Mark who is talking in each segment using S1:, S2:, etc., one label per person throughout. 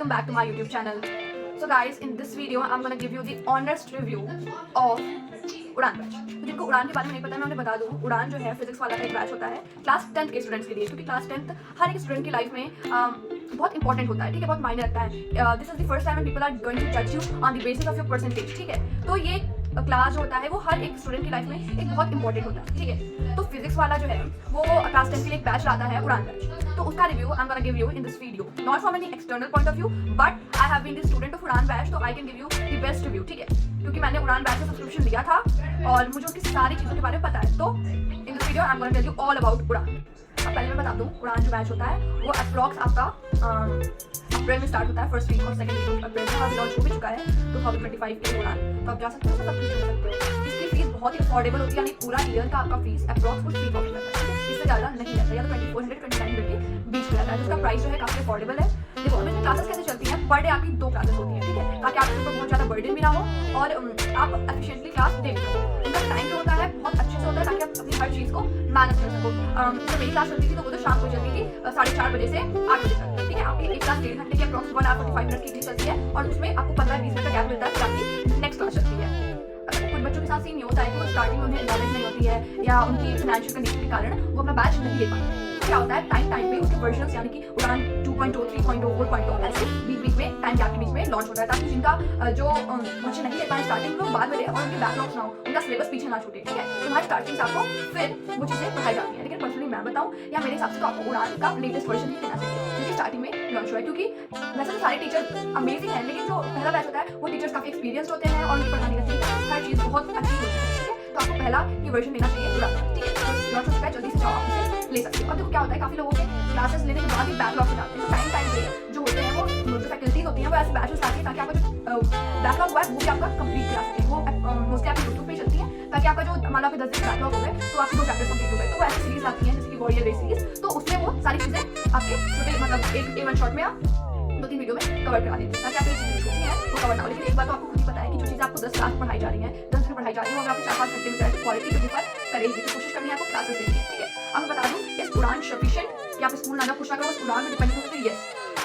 S1: welcome back to my YouTube channel. So guys, in this video I'm gonna give you the honest review of उड़ान batch. तो जिनको उड़ान के बारे में नहीं पता है मैं उन्हें बता दूँ, उड़ान जो है फिजिक्स वाला एक बैच होता है क्लास 10th के स्टूडेंट्स के लिए, क्योंकि क्लास 10th हर एक स्टूडेंट की लाइफ में बहुत इंपॉर्टेंट होता है, ठीक है, बहुत मायने रखता है। This is the first time people are going to जज you on the basis of your percentage, ठीक है। तो ये क्लास जो होता है वो हर एक स्टूडेंट की लाइफ में एक बहुत इंपॉर्टेंट होता है, ठीक है। तो फिजिक्स वाला जो है वो क्लास 10 के लिए एक बैच लाता है उड़ान बैच। तो उसका review I am gonna give you in this video, not from any external point of view, but I have been the student of Udaan batch, तो I can give you the best review, ठीक है, क्योंकि मैंने उड़ान batch का subscription लिया था और मुझे उसकी सारी चीज़ों के बारे में पता है। तो in this video I am gonna tell you all about Udaan. अब पहले मैं बता दूँ, उड़ान जो बैच होता है वो अप्रॉक्स आपका अप्रैल में स्टार्ट होता है, फर्स्ट वीक और सेकंड वीक अप्रैल में अभी लॉन्च हो भी चुका है 2025 के लिए उड़ान। तो आप जा सकते हो, सब कुछ कर सकते हो। इसकी फीस बहुत ही अफोर्डेबल होती है, यानी पूरा ईयर का आपका फीस अप्रॉक्स कुछ 3,000 रहता है, इससे ज़्यादा नहीं रहता, या तो 2400 2900 के बीच में रहता है, जिसका प्राइस जो है काफ़ी अफोर्डेबल है। देखो हमें क्लासेस कैसे चलती हैं, पर डे आपकी 2 क्लासेस होती हैं, ठीक है, ताकि आपके ऊपर बहुत ज़्यादा बर्डन भी ना हो और आप एफिशिएंटली क्लास दे सको। उनका टाइम जो होता है बहुत अच्छे से होता है, ताकि आप अपनी हर चीज़ को मैनेज कर सको। जब मेरी क्लास चलती थी तो वो तो शाम को चलती थी 4:30 बजे से 8 बजे तक, ठीक है। आपकी एक क्लास 1.5 घंटे की अप्रॉक्स 1 hour 45 मिनट की चलती है और उसमें आपको 15-20 मिनट का गैप मिलता है कि आपकी नेक्स्ट क्लास चलती है। कुछ बच्चों के साथ सीन ये होता है कि वो स्टार्टिंग में उन्हें नॉलेज नहीं होती है या उनकी फाइनेंशियल कंडीशन के कारण वो अपना बैच नहीं ले पाते। क्या होता है, टाइम पे उसके वर्जन्स यानी कि उड़ान 2.0 3.0 4.0 ऐसे बीच में टाइम गैप के बीच में लॉन्च होता है, ताकि जिनका जो बच्चे नहीं ले पाए स्टार्टिंग में वो बाद में ले और उनके बैकलॉग्स ना हो, उनका सिलेबस पीछे ना छूटे, ठीक है। तो हमारी स्टार्टिंग से आपको फिर वो चीज़ें पढ़ाई जाती हैं, लेकिन पर्सनली मैं बताऊँ या मेरे हिसाब से तो आपको उड़ान का लेटेस्ट वर्जन ही लेना चाहिए, क्योंकि स्टार्टिंग में लॉन्च हुआ है। क्योंकि वैसे तो सारे टीचर अमेजिंग हैं, लेकिन जो पहला बैच होता है वो टीचर्स काफ़ी एक्सपीरियंस होते हैं और उनकी पढ़ाने का तरीका हर चीज़ बहुत अच्छी होती है, ठीक है। तो आपको पहला ये वर्जन लेना चाहिए उड़ान, ठीक है। लॉन्च हो चुका है, जल्दी से जाओ आप उसे ले सकते हो। अब देखो क्या होता है, काफ़ी लोगों के क्लासेस लेने के बाद ही बैकलॉग हो जाते हैं, तो टाइम पे जो होते हैं वो जो फैकल्टीज होती हैं वो ऐसे बैचेस लाती हैं ताकि आपका जो बैकलॉग हुआ है वो भी आपका कंप्लीट करा सके। वो मोस्टली आपकी यूट्यूब पे चलती है, ताकि आपका जो मान लो आपके 10 दिन बैकलॉग हो गए तो आपके 2 चैप्टर्स कंप्लीट हो गए, तो वो ऐसी सीरीज आती हैं जैसे कि वॉरियर रेस सीरीज, तो उसमें वो सारी चीज़ें आपके छोटे मतलब एक वन शॉट में आप 2-3 वीडियो में कवर करा देते हैं, ताकि आपकी चीज़ें छोटी हैं वो कवर ना हो। लेकिन एक बात तो आपको खुद ही पता है कि जो चीज़ आपको 10 क्लास पढ़ाई जा रही है, 10 दिन पढ़ाई जा रही है, वो आपको 4-5 घंटे में जाए क्वालिटी तो डिफर करेगी। तो कोशिश करनी है आपको क्लासेस देनी है, ठीक है। अब मैं बता दूँ, इस उड़ान सफिशिएंट या आप स्कूल ना जाओ, कुछ ना करो, उड़ान में डिपेंड होते हैं, यस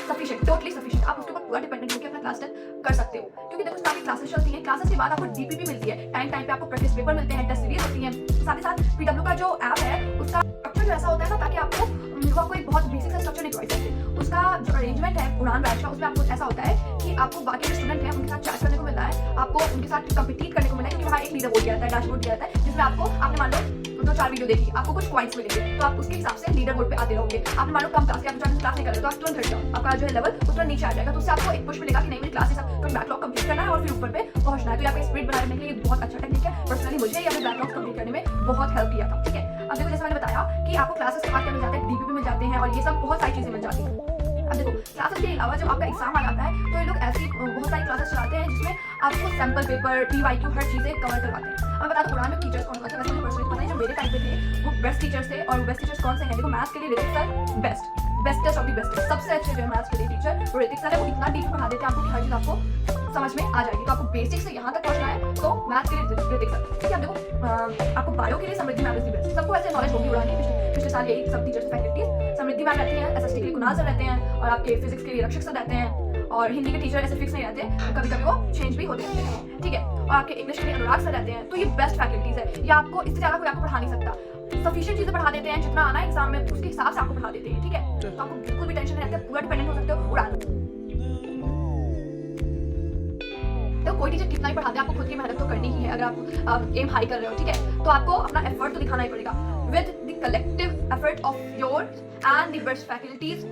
S1: सफिशिएंट, टोटली सफिशिएंट। आप उसके ऊपर पूरा डिपेंडेंट होकर अपना क्लास 10 कर सकते हो, क्योंकि देखो आपकी क्लासेस चलती हैं, क्लासेस के बाद आपको डीपीपी मिलती है, टाइम पे आपको प्रैक्टिस पेपर मिलते हैं, टेस्ट सीरीज होती हैं, साथ ही साथ पीडब्ल्यू का जो ऐप है उसका स्ट्रक्चर जो ऐसा होता है ना, ताकि आपको एक बहुत बेसिक सा स्ट्रक्चर नहीं प्रोवाइड करते। उसका जो अरेंजमेंट है उड़ान बैच का, उसमें आपको ऐसा होता है कि आपको बाकी जो स्टूडेंट हैं उनके साथ चैट करने को मिलता है, आपको उनके साथ कम्पीट करने को मिलता है, क्योंकि वहाँ एक लीडर बोर्ड दिया जाता है, डैशबोर्ड दिया जाता है, जिसमें आपको आपने मान लो 2-4 वीडियो देखी, आपको कुछ पॉइंट्स मिलेंगे, तो आप उसके हिसाब से लीडर बोर्ड पे आते रहोगे। आपने मान लो कम क्लास के, आप क्लास नहीं कर रहे तो आप तुरंत हट जाओ, आपका जो है लेवल उतना नीचे आ जाएगा, तो उससे आपको एक पुश मिलेगा कि नहीं मेरी क्लास के साथ तो बैकलॉग कंप्लीट करना है और फिर ऊपर पे पहुंचना है। तो आपको स्पीड बनाने के लिए बहुत अच्छा टेक्निक है, पर्सनली मुझे या फिर बैकलॉग कंप्लीट करने में बहुत हेल्प किया था, ठीक है। अब देखो जैसे मैंने बताया कि आपको क्लासेस के बाद क्या मिल जाता है, डीपीपी मिल जाते हैं और ये सब बहुत सारी चीजें मिल जाती हैं। अब देखो क्लासेस के अलावा जब आपका एग्जाम आ जाता है तो ये लोग ऐसी बहुत सारी क्लासेस चलाते हैं जिसमें आपको सैम्पल पेपर PYQ हर चीज़ें कवर करवाते हैं। अब बता दो उड़ान में टीचर्स कौन थे, वैसे मुझे पर्सनली पता है जो मेरे टाइम पे थे वो बेस्ट टीचर्स थे, और वो बेस्ट टीचर्स कौन से हैं, देखो मैथ्स के लिए Hrithik sir bestest of the best, सबसे अच्छे जो मैथ्स के लिए टीचर ऋतिक सर है। वो इतना डीप पढ़ा देते हैं आपको कि हर चीज़ आपको समझ में आ जाएगी। तो आपको बेसिक से यहाँ तक पहुँचना है तो मैथ्स के लिए ऋतिक सर, ठीक है। अब देखो आपको बायो के लिए समृद्धि मैम इज दी बेस्ट, सबको ऐसे नॉलेज होगी उड़ान की। पिछले साल यही सब टीचर्स फैकल्टीज समृद्धि मैम रहती हैं, SST के लिए कुणाल सर रहते हैं, और आपके फिजिक्स के लिए रक्षक सर रहते हैं, और हिंदी के टीचर ऐसे फिक्स नहीं रहते, कभी कभी वो चेंज भी होते रहते हैं, ठीक है। और आपके इंग्लिश के लिए अनुराग सर रहते हैं। तो ये बेस्ट फैकल्टीज है, या आपको इससे ज़्यादा कोई आपको पढ़ा नहीं सकता, सफिशिएंट चीज़ें पढ़ा देते हैं, जितना आना है एग्जाम में उसके हिसाब से आपको पढ़ा देते हैं, ठीक है। तो आपको बिल्कुल भी टेंशन नहीं रहती, पूरा डिपेंडेंट हो सकते हो उड़ान। तो कोई टीचर कितना ही पढ़ा दे, आपको खुद की मेहनत तो करनी ही है। अगर आप एम हाई कर रहे हो, ठीक है, तो आपको अपना एफर्ट तो दिखाना ही पड़ेगा। With the collective effort of your and the best faculties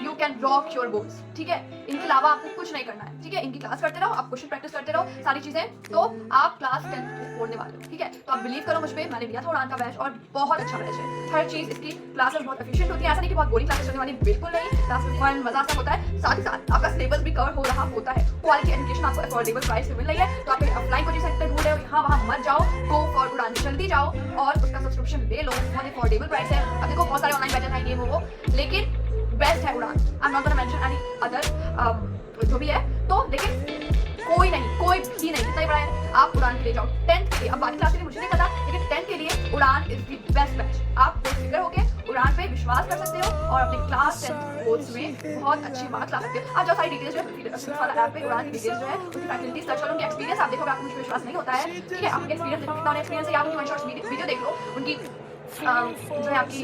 S1: you can rock your goals, ठीक है। इनके अलावा आपको कुछ नहीं करना है, ठीक है। इनकी क्लास करते रहो, आप क्वेश्चन प्रैक्टिस करते रहो, सारी चीजें, तो आप क्लास 10 छोड़ने वाले हो, ठीक है। तो आप बिलीव करो मुझ पे, मैंने लिया था उड़ान का बैच और बहुत अच्छा बैच है। हर चीज इसकी क्लासेस बहुत एफिशिएंट होती है, ऐसा नहीं कि बहुत बोरिंग क्लासेस चलने वाली, बिल्कुल नहीं। क्लासेस फन मजा सा होता है, साथ ही साथ आपका सिलेबस भी कवर हो रहा होता है। क्वालिटी एजुकेशन आपको अफोर्डेबल प्राइस में मिल रही है, तो आप ऑफलाइन कोचिंग सेंटर ढूंढ रहे हो, यहाँ वहाँ मत जाओ, गो फॉर उड़ान, जल्दी जाओ और उसका सब्सक्रिप्शन ले लो, बहुत अफोर्डेबल प्राइस है। अब देखो बहुत सारे ऑनलाइन बैचेस हैं ये वो, लेकिन बेस्ट है उड़ान। I am not gonna mention any other जो भी है, तो लेकिन कोई भी नहीं, कितना ही बड़ा है, आप उड़ान के लिए जाओ 10th के लिए। अब बाकी क्लास के लिए मुझे नहीं पता, लेकिन 10th के लिए उड़ान इज द बेस्ट बैच। आप बेफिक्र होके उड़ान पे विश्वास विश्वास कर सकते हो और अपने क्लास 10 बोर्ड्स में बहुत अच्छे मार्क्स ला सकते हो। आप जो सारी डिटेल्स जो है फिजिक्स वाला ऐप पे उड़ान की डिटेल्स जो है उनकी फैकल्टी सर्च करो, उनके एक्सपीरियंस आप देखोगे, आपको मुझे विश्वास नहीं होता है, ठीक है। आपके एक्सपीरियंस देखो कितना एक्सपीरियंस है, आप उनकी वन शॉट वीडियो देख लो, उनकी जो है आपकी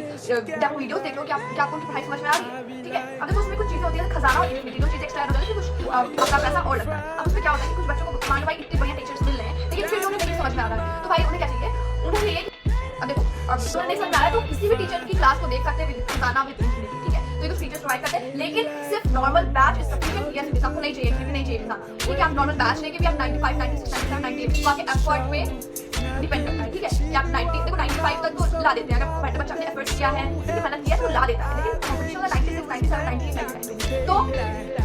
S1: डेमो वीडियोस देख लो कि क्या आपको उनकी पढ़ाई समझ में आ रही है, ठीक है। अब देखो उसमें कुछ चीज़ें होती है खजाना और इन्फिनिटी, दो चीज़ें एक्स्ट्रा हो जाती है, कुछ आपका पैसा और लगता है। अब उसमें क्या होता है कि कुछ बच्चों को मान लो भाई इतने बढ़िया टीचर्स मिल रहे हैं लेकिन फिर भी उन्हें नहीं समझ में आ रहा है, तो भाई उन्हें क्या चाहिए, उन्हें चाहिए अब देखो अब तुम्हें नहीं समझ में आ रहा है तो किसी भी टीचर की क्लास को देख सकते हैं खजाना विद इन्फिनिटी, ठीक है। तो ये तो फीचर्स प्रोवाइड करते हैं, लेकिन सिर्फ normal batch is sufficient. Yes it आपको नहीं चाहिए, फिर भी नहीं चाहिए खजाना, ठीक है। आप नॉर्मल बैच लेके भी आप 95 96 97 98 आपके एफर्ट पे डिपेंड करता है, ठीक है। कि आप 90 देखो 95 तक तो ला देते हैं, अगर बच्चा ने एफर्ट किया है, मेहनत किया है तो ला देता है, लेकिन कॉम्पिटिशन का 96 97 98 99 तो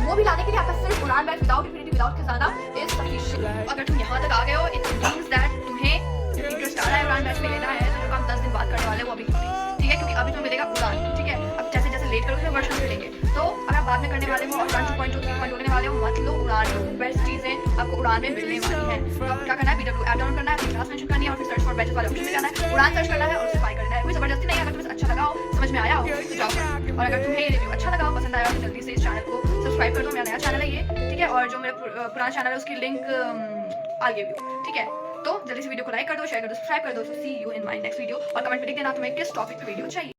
S1: वो भी लाने के लिए आपका सिर्फ उड़ान बैच विदाउट इन्फिनिटी विदाउट खजाना इज सफिशिएंट। अगर तुम यहाँ तक आ गए हो इट मींस दैट तुम्हें इंटरेस्ट आ रहा है उड़ान बैच में लेना है, तो जो काम 10 दिन बाद करने वाले वो अभी नहीं, ठीक है। क्योंकि अभी तुम्हें मिलेगा उड़ान, ठीक है। अब जैसे जैसे लेट करोगे वर्षन मिलेंगे, तो अगर बाद में करने वाले हो उड़ान 2.2 3.2 लेने वाले हो मत लो, उड़ान बेस्ट चीजें आपको उड़ान में मिलने वाली है। तो क्या करना है, BW ऐप डाउनलोड करना है, अपनी क्लास मेंशन करनी है और फिर सर्च फॉर बैचेस वाले ऑप्शन में जाना है, उड़ान सर्च करना है और उसे बाय करना है। कोई जबरदस्ती नहीं है, अगर तुम्हें अच्छा लगा हो, समझ में आया हो तो जाओ। और अगर तुम्हें ये रिव्यू अच्छा लगा हो, पसंद आया हो तो जल्दी से इस चैनल को सब्सक्राइब कर दो, मेरा नया चैनल है ये, ठीक है। और जो मेरा पुराना चैनल है उसकी लिंक आगे भी, ठीक है। तो जल्दी से वीडियो को लाइक कर दो, शेयर कर दो, सब्सक्राइब कर दो। See you in my next video और कमेंट में लिख देना तुम्हें किस टॉपिक पे वीडियो चाहिए।